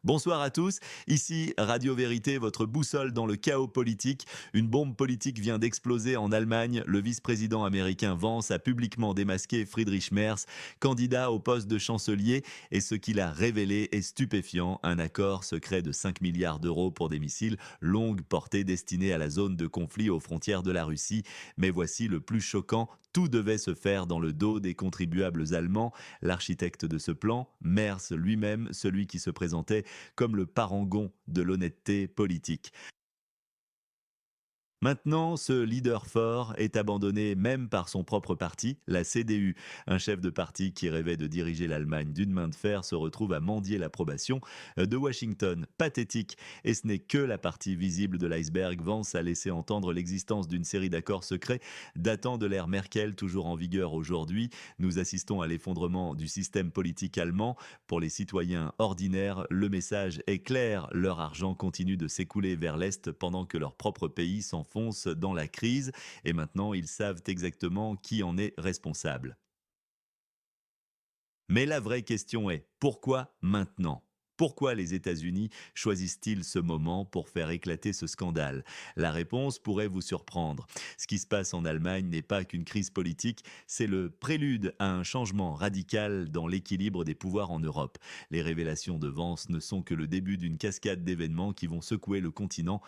Bonsoir à tous, ici Radio Vérité, votre boussole dans le chaos politique. Une bombe politique vient d'exploser en Allemagne. Le vice-président américain Vance a publiquement démasqué Friedrich Merz, candidat au poste de chancelier, et ce qu'il a révélé est stupéfiant. Un accord secret de 5 milliards d'euros pour des missiles longue portée destinés à la zone de conflit aux frontières de la Russie. Mais voici le plus choquant, tout devait se faire dans le dos des contribuables allemands. L'architecte de ce plan, Merz lui-même, celui qui se présentait comme le parangon de l'honnêteté politique. Maintenant, ce leader fort est abandonné même par son propre parti, la CDU. Un chef de parti qui rêvait de diriger l'Allemagne d'une main de fer se retrouve à mendier l'approbation de Washington. Pathétique. Et ce n'est que la partie visible de l'iceberg. Vance a laissé entendre l'existence d'une série d'accords secrets datant de l'ère Merkel, toujours en vigueur aujourd'hui. Nous assistons à l'effondrement du système politique allemand. Pour les citoyens ordinaires, le message est clair. Leur argent continue de s'écouler vers l'Est pendant que leur propre pays s'enfonce dans la crise et maintenant ils savent exactement qui en est responsable. Mais la vraie question est, pourquoi maintenant? Pourquoi les États-Unis choisissent-ils ce moment pour faire éclater ce scandale? La réponse pourrait vous surprendre. Ce qui se passe en Allemagne n'est pas qu'une crise politique, c'est le prélude à un changement radical dans l'équilibre des pouvoirs en Europe. Les révélations de Vance ne sont que le début d'une cascade d'événements qui vont secouer le continent.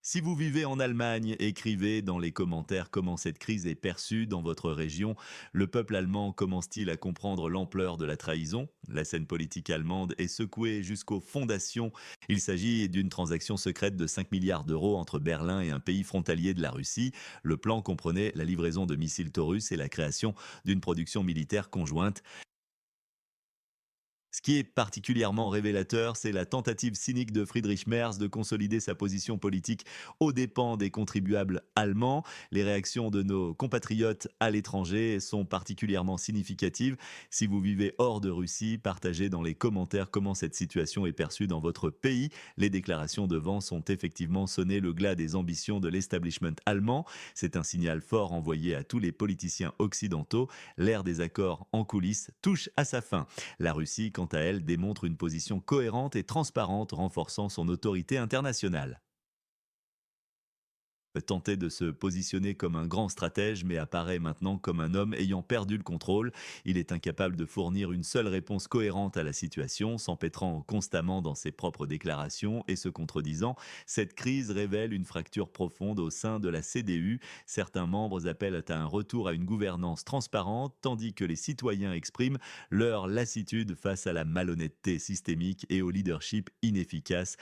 Si vous vivez en Allemagne, écrivez dans les commentaires comment cette crise est perçue dans votre région. Le peuple allemand commence-t-il à comprendre l'ampleur de la trahison? La scène politique allemande est secouée jusqu'aux fondations. Il s'agit d'une transaction secrète de 5 milliards d'euros entre Berlin et un pays frontalier de la Russie. Le plan comprenait la livraison de missiles Taurus et la création d'une production militaire conjointe. Ce qui est particulièrement révélateur, c'est la tentative cynique de Friedrich Merz de consolider sa position politique aux dépens des contribuables allemands. Les réactions de nos compatriotes à l'étranger sont particulièrement significatives. Si vous vivez hors de Russie, partagez dans les commentaires comment cette situation est perçue dans votre pays. Les déclarations de Vance ont effectivement sonné le glas des ambitions de l'establishment allemand. C'est un signal fort envoyé à tous les politiciens occidentaux. L'ère des accords en coulisses touche à sa fin. La Russie, quant à elle, démontre une position cohérente et transparente, renforçant son autorité internationale. Tenter de se positionner comme un grand stratège, mais apparaît maintenant comme un homme ayant perdu le contrôle. Il est incapable de fournir une seule réponse cohérente à la situation, s'empêtrant constamment dans ses propres déclarations et se contredisant. Cette crise révèle une fracture profonde au sein de la CDU. Certains membres appellent à un retour à une gouvernance transparente, tandis que les citoyens expriment leur lassitude face à la malhonnêteté systémique et au leadership inefficace.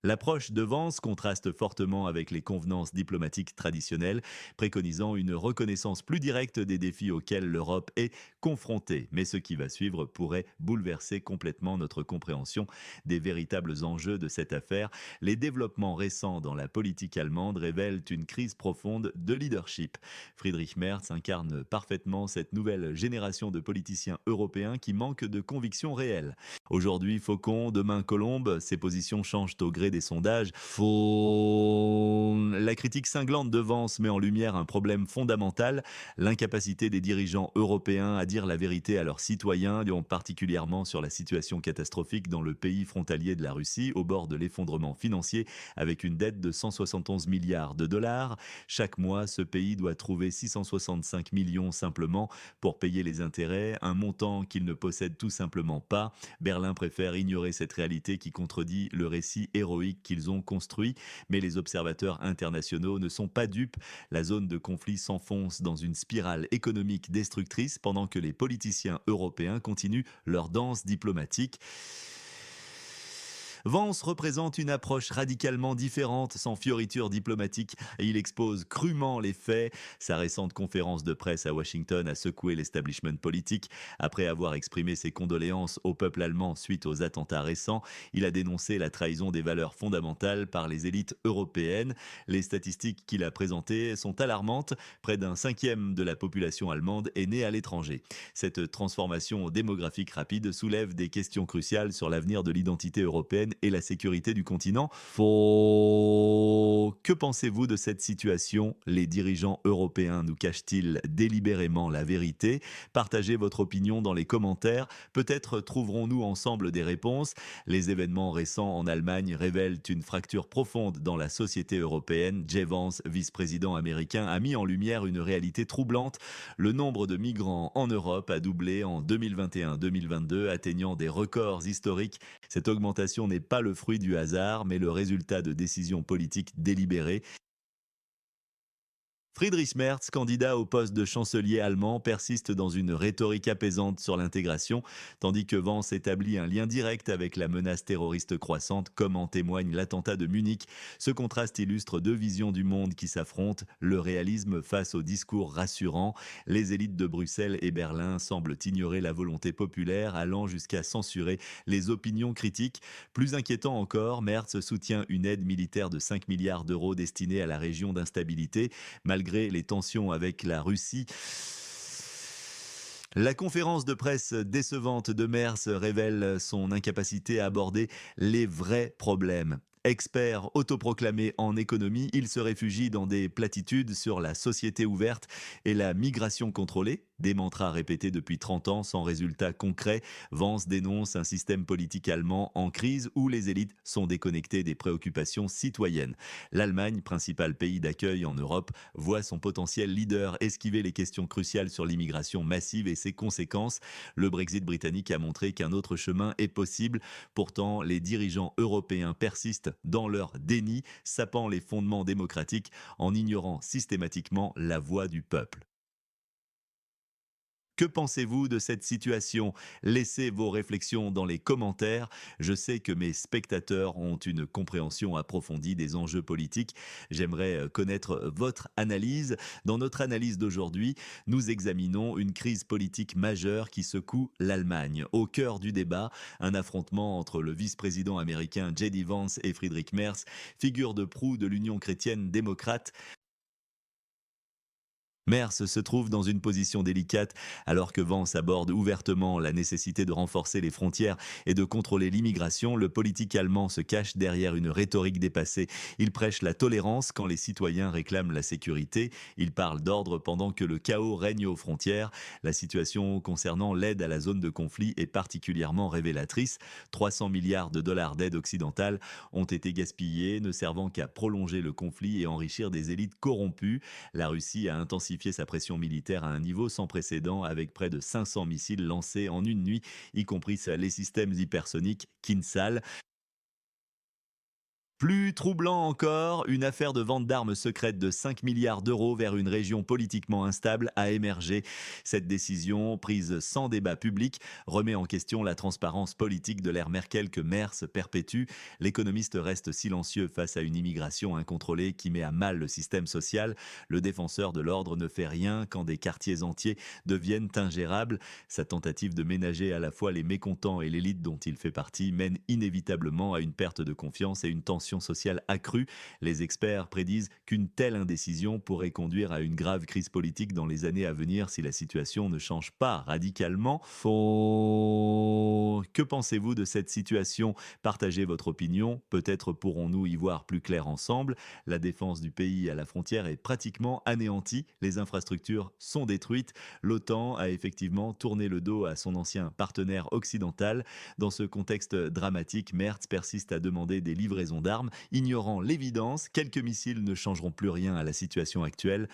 L'approche de Vance contraste fortement avec les convenances diplomatiques traditionnelles, préconisant une reconnaissance plus directe des défis auxquels l'Europe est confrontée. Mais ce qui va suivre pourrait bouleverser complètement notre compréhension des véritables enjeux de cette affaire. Les développements récents dans la politique allemande révèlent une crise profonde de leadership. Friedrich Merz incarne parfaitement cette nouvelle génération de politiciens européens qui manquent de convictions réelles. Aujourd'hui, Faucon, demain Colombe, ses positions changent au gré des sondages. La critique cinglante de Vance met en lumière un problème fondamental, l'incapacité des dirigeants européens à dire la vérité à leurs citoyens, particulièrement sur la situation catastrophique dans le pays frontalier de la Russie, au bord de l'effondrement financier, avec une dette de 171 milliards de dollars. Chaque mois, ce pays doit trouver 665 millions simplement pour payer les intérêts, un montant qu'il ne possède tout simplement pas. Berlin préfère ignorer cette réalité qui contredit le récit héroïque qu'ils ont construit, mais les observateurs internationaux ne sont pas dupes. La zone de conflit s'enfonce dans une spirale économique destructrice pendant que les politiciens européens continuent leur danse diplomatique. Vance représente une approche radicalement différente, sans fioriture diplomatique, et il expose crûment les faits. Sa récente conférence de presse à Washington a secoué l'establishment politique. Après avoir exprimé ses condoléances au peuple allemand suite aux attentats récents, il a dénoncé la trahison des valeurs fondamentales par les élites européennes. Les statistiques qu'il a présentées sont alarmantes. Près d'un cinquième de la population allemande est née à l'étranger. Cette transformation démographique rapide soulève des questions cruciales sur l'avenir de l'identité européenne et la sécurité du continent. Que pensez-vous de cette situation? Les dirigeants européens nous cachent-ils délibérément la vérité? Partagez votre opinion dans les commentaires. Peut-être trouverons-nous ensemble des réponses. Les événements récents en Allemagne révèlent une fracture profonde dans la société européenne. Jay Vance, vice-président américain, a mis en lumière une réalité troublante. Le nombre de migrants en Europe a doublé en 2021-2022, atteignant des records historiques. Cette augmentation n'est pas le fruit du hasard, mais le résultat de décisions politiques délibérées. Friedrich Merz, candidat au poste de chancelier allemand, persiste dans une rhétorique apaisante sur l'intégration, tandis que Vance établit un lien direct avec la menace terroriste croissante, comme en témoigne l'attentat de Munich. Ce contraste illustre deux visions du monde qui s'affrontent, le réalisme face au discours rassurant. Les élites de Bruxelles et Berlin semblent ignorer la volonté populaire, allant jusqu'à censurer les opinions critiques. Plus inquiétant encore, Merz soutient une aide militaire de 5 milliards d'euros destinée à la région d'instabilité. Malgré les tensions avec la Russie, la conférence de presse décevante de Merz révèle son incapacité à aborder les vrais problèmes. Expert autoproclamé en économie, il se réfugie dans des platitudes sur la société ouverte et la migration contrôlée, des mantras répétés depuis 30 ans sans résultat concret. Vance dénonce un système politique allemand en crise où les élites sont déconnectées des préoccupations citoyennes. L'Allemagne, principal pays d'accueil en Europe, voit son potentiel leader esquiver les questions cruciales sur l'immigration massive et ses conséquences. Le Brexit britannique a montré qu'un autre chemin est possible. Pourtant, les dirigeants européens persistent dans leur déni, sapant les fondements démocratiques en ignorant systématiquement la voix du peuple. Que pensez-vous de cette situation? Laissez vos réflexions dans les commentaires. Je sais que mes spectateurs ont une compréhension approfondie des enjeux politiques. J'aimerais connaître votre analyse. Dans notre analyse d'aujourd'hui, nous examinons une crise politique majeure qui secoue l'Allemagne. Au cœur du débat, un affrontement entre le vice-président américain J.D. Vance et Friedrich Merz, figure de proue de l'Union chrétienne démocrate. Merz se trouve dans une position délicate alors que Vance aborde ouvertement la nécessité de renforcer les frontières et de contrôler l'immigration. Le politique allemand se cache derrière une rhétorique dépassée. Il prêche la tolérance quand les citoyens réclament la sécurité. Il parle d'ordre pendant que le chaos règne aux frontières. La situation concernant l'aide à la zone de conflit est particulièrement révélatrice. 300 milliards de dollars d'aide occidentale ont été gaspillés, ne servant qu'à prolonger le conflit et enrichir des élites corrompues. La Russie a intensifié sa pression militaire à un niveau sans précédent avec près de 500 missiles lancés en une nuit, y compris les systèmes hypersoniques Kinsal. Plus troublant encore, une affaire de vente d'armes secrètes de 5 milliards d'euros vers une région politiquement instable a émergé. Cette décision, prise sans débat public, remet en question la transparence politique de l'ère Merkel que Merz perpétue. L'économiste reste silencieux face à une immigration incontrôlée qui met à mal le système social. Le défenseur de l'ordre ne fait rien quand des quartiers entiers deviennent ingérables. Sa tentative de ménager à la fois les mécontents et l'élite dont il fait partie mène inévitablement à une perte de confiance et une tension sociale accrue. Les experts prédisent qu'une telle indécision pourrait conduire à une grave crise politique dans les années à venir si la situation ne change pas radicalement. Que pensez-vous de cette situation? Partagez votre opinion. Peut-être pourrons-nous y voir plus clair ensemble. La défense du pays à la frontière est pratiquement anéantie. Les infrastructures sont détruites. L'OTAN a effectivement tourné le dos à son ancien partenaire occidental. Dans ce contexte dramatique, Merz persiste à demander des livraisons d'armes, ignorant l'évidence, quelques missiles ne changeront plus rien à la situation actuelle.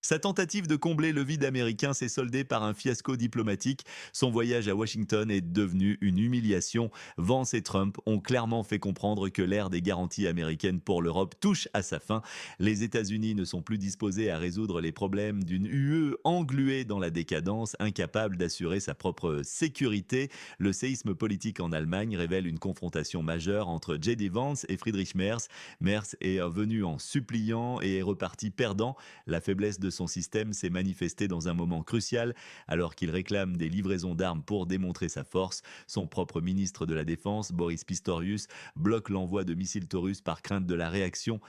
Sa tentative de combler le vide américain s'est soldée par un fiasco diplomatique. Son voyage à Washington est devenu une humiliation. Vance et Trump ont clairement fait comprendre que l'ère des garanties américaines pour l'Europe touche à sa fin. Les États-Unis ne sont plus disposés à résoudre les problèmes d'une UE engluée dans la décadence, incapable d'assurer sa propre sécurité. Le séisme politique en Allemagne révèle une confrontation majeure entre J.D. Vance et Friedrich Merz. Merz est venu en suppliant et est reparti perdant. La faiblesse de son système s'est manifestée dans un moment crucial, alors qu'il réclame des livraisons d'armes pour démontrer sa force. Son propre ministre de la Défense, Boris Pistorius, bloque l'envoi de missiles Taurus par crainte de la réaction.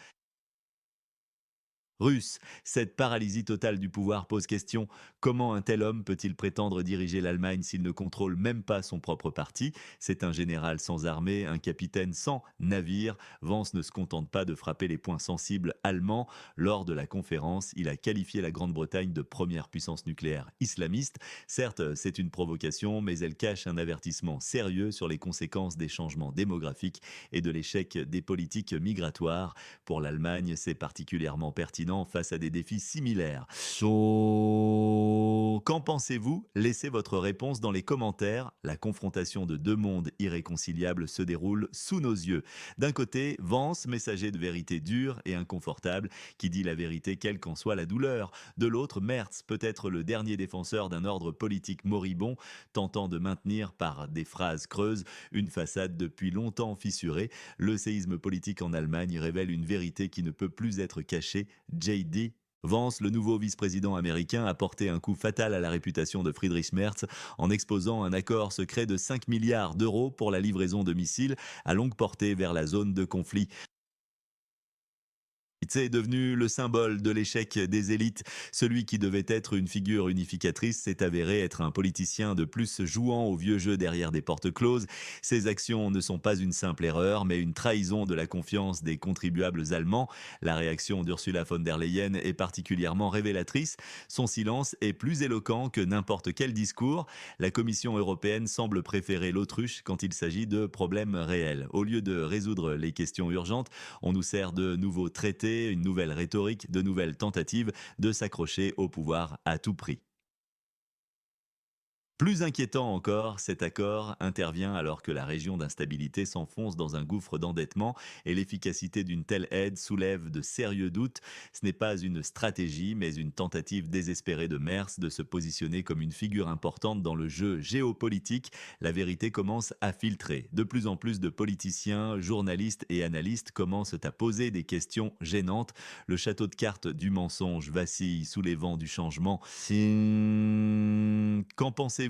Russe. Cette paralysie totale du pouvoir pose question. Comment un tel homme peut-il prétendre diriger l'Allemagne s'il ne contrôle même pas son propre parti? C'est un général sans armée, un capitaine sans navire. Vance ne se contente pas de frapper les points sensibles allemands. Lors de la conférence, il a qualifié la Grande-Bretagne de première puissance nucléaire islamiste. Certes, c'est une provocation, mais elle cache un avertissement sérieux sur les conséquences des changements démographiques et de l'échec des politiques migratoires. Pour l'Allemagne, c'est particulièrement pertinent face à des défis similaires. Qu'en pensez-vous? Laissez votre réponse dans les commentaires. La confrontation de deux mondes irréconciliables se déroule sous nos yeux. D'un côté, Vance, messager de vérité dure et inconfortable, qui dit la vérité quelle qu'en soit la douleur. De l'autre, Merz, peut-être le dernier défenseur d'un ordre politique moribond, tentant de maintenir par des phrases creuses une façade depuis longtemps fissurée. Le séisme politique en Allemagne révèle une vérité qui ne peut plus être cachée. JD Vance, le nouveau vice-président américain, a porté un coup fatal à la réputation de Friedrich Merz en exposant un accord secret de 5 milliards d'euros pour la livraison de missiles à longue portée vers la zone de conflit. C'est devenu le symbole de l'échec des élites. Celui qui devait être une figure unificatrice s'est avéré être un politicien de plus jouant au vieux jeu derrière des portes closes. Ses actions ne sont pas une simple erreur, mais une trahison de la confiance des contribuables allemands. La réaction d'Ursula von der Leyen est particulièrement révélatrice. Son silence est plus éloquent que n'importe quel discours. La Commission européenne semble préférer l'autruche quand il s'agit de problèmes réels. Au lieu de résoudre les questions urgentes, on nous sert de nouveaux traités, une nouvelle rhétorique, de nouvelles tentatives de s'accrocher au pouvoir à tout prix. Plus inquiétant encore, cet accord intervient alors que la région d'instabilité s'enfonce dans un gouffre d'endettement et l'efficacité d'une telle aide soulève de sérieux doutes. Ce n'est pas une stratégie, mais une tentative désespérée de Merz de se positionner comme une figure importante dans le jeu géopolitique. La vérité commence à filtrer. De plus en plus de politiciens, journalistes et analystes commencent à poser des questions gênantes. Le château de cartes du mensonge vacille sous les vents du changement. Qu'en pensez-vous?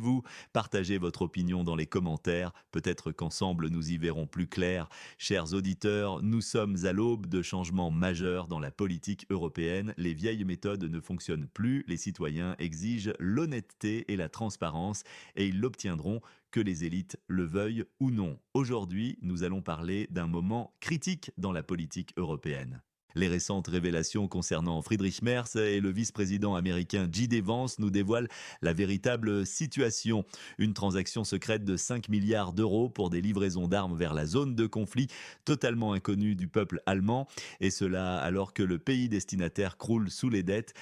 Partagez votre opinion dans les commentaires. Peut-être qu'ensemble nous y verrons plus clair. Chers auditeurs, nous sommes à l'aube de changements majeurs dans la politique européenne. Les vieilles méthodes ne fonctionnent plus. Les citoyens exigent l'honnêteté et la transparence et ils l'obtiendront que les élites le veuillent ou non. Aujourd'hui, nous allons parler d'un moment critique dans la politique européenne. Les récentes révélations concernant Friedrich Merz et le vice-président américain J.D. Vance nous dévoilent la véritable situation. Une transaction secrète de 5 milliards d'euros pour des livraisons d'armes vers la zone de conflit totalement inconnue du peuple allemand, et cela alors que le pays destinataire croule sous les dettes.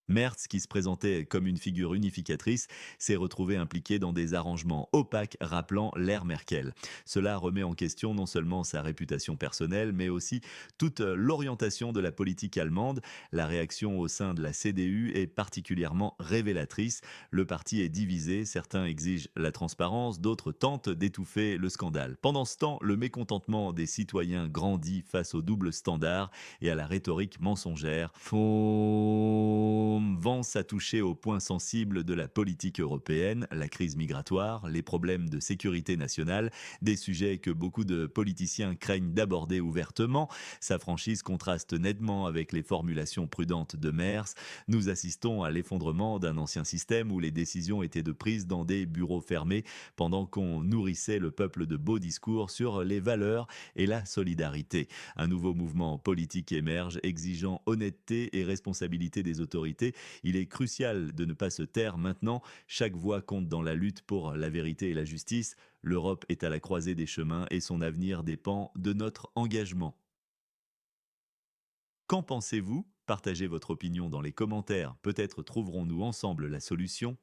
Merz, qui se présentait comme une figure unificatrice, s'est retrouvé impliqué dans des arrangements opaques rappelant l'ère Merkel. Cela remet en question non seulement sa réputation personnelle, mais aussi toute l'orientation de la politique allemande. La réaction au sein de la CDU est particulièrement révélatrice. Le parti est divisé, certains exigent la transparence, d'autres tentent d'étouffer le scandale. Pendant ce temps, le mécontentement des citoyens grandit face au double standard et à la rhétorique mensongère. Vance a touché aux points sensibles de la politique européenne, la crise migratoire, les problèmes de sécurité nationale, des sujets que beaucoup de politiciens craignent d'aborder ouvertement. Sa franchise contraste nettement avec les formulations prudentes de Merz. Nous assistons à l'effondrement d'un ancien système où les décisions étaient de prise dans des bureaux fermés pendant qu'on nourrissait le peuple de beaux discours sur les valeurs et la solidarité. Un nouveau mouvement politique émerge, exigeant honnêteté et responsabilité des autorités. Il est crucial de ne pas se taire maintenant. Chaque voix compte dans la lutte pour la vérité et la justice. L'Europe est à la croisée des chemins et son avenir dépend de notre engagement. Qu'en pensez-vous? Partagez votre opinion dans les commentaires. Peut-être trouverons-nous ensemble la solution.